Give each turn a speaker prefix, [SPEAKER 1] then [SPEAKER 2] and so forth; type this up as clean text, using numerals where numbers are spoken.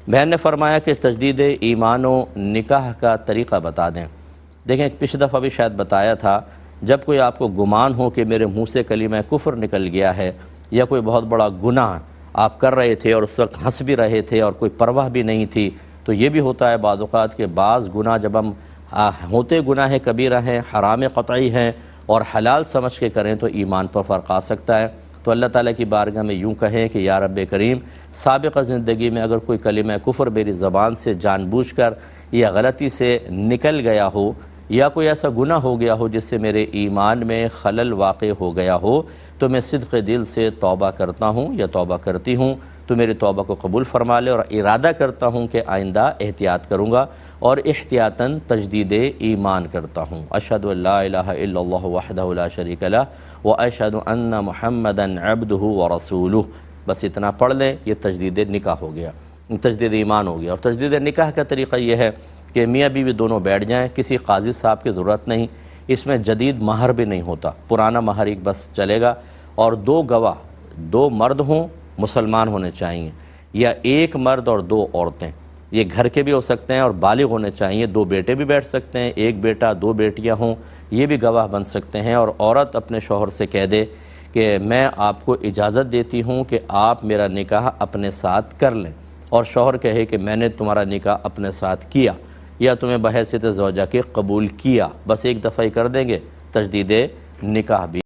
[SPEAKER 1] بہن نے فرمایا کہ تجدید ایمان و نکاح کا طریقہ بتا دیں۔ دیکھیں پچھلی دفعہ بھی شاید بتایا تھا، جب کوئی آپ کو گمان ہو کہ میرے منہ سے کلمہ کفر نکل گیا ہے یا کوئی بہت بڑا گناہ آپ کر رہے تھے اور اس وقت ہنس بھی رہے تھے اور کوئی پرواہ بھی نہیں تھی، تو یہ بھی ہوتا ہے بعض اوقات کہ بعض گناہ جب ہم ہوتے گناہ کبیرہ ہیں، حرام قطعی ہیں اور حلال سمجھ کے کریں تو ایمان پر فرق آ سکتا ہے۔ تو اللہ تعالیٰ کی بارگاہ میں یوں کہیں کہ یا رب کریم، سابقہ زندگی میں اگر کوئی کلمہ کفر میری زبان سے جان بوجھ کر یا غلطی سے نکل گیا ہو یا کوئی ایسا گناہ ہو گیا ہو جس سے میرے ایمان میں خلل واقع ہو گیا ہو، تو میں صدق دل سے توبہ کرتا ہوں یا توبہ کرتی ہوں، تو میری توبہ کو قبول فرما لے، اور ارادہ کرتا ہوں کہ آئندہ احتیاط کروں گا اور احتیاطاً تجدید ایمان کرتا ہوں۔ اشہد ان لا الہ الا اللہ وحدہ لا شریک لہ واشہد ان محمدا عبدہ ورسولہ، بس اتنا پڑھ لیں، یہ تجدید نکاح ہو گیا، تجدید ایمان ہو گیا۔ اور تجدید نکاح کا طریقہ یہ ہے کہ میاں بیوی دونوں بیٹھ جائیں، کسی قاضی صاحب کی ضرورت نہیں، اس میں جدید مہر بھی نہیں ہوتا، پرانا مہر ایک بس چلے گا، اور دو گواہ، دو مرد ہوں مسلمان ہونے چاہیے، یا ایک مرد اور دو عورتیں، یہ گھر کے بھی ہو سکتے ہیں اور بالغ ہونے چاہیے، دو بیٹے بھی بیٹھ سکتے ہیں، ایک بیٹا دو بیٹیاں ہوں، یہ بھی گواہ بن سکتے ہیں، اور عورت اپنے شوہر سے کہہ دے کہ میں آپ کو اجازت دیتی ہوں کہ آپ میرا نکاح اپنے ساتھ کر لیں، اور شوہر کہے کہ میں نے تمہارا نکاح اپنے ساتھ کیا یا تمہیں بحیثیت زوجہ کے قبول کیا، بس ایک دفعہ ہی کر دیں گے، تجدید نکاح بھی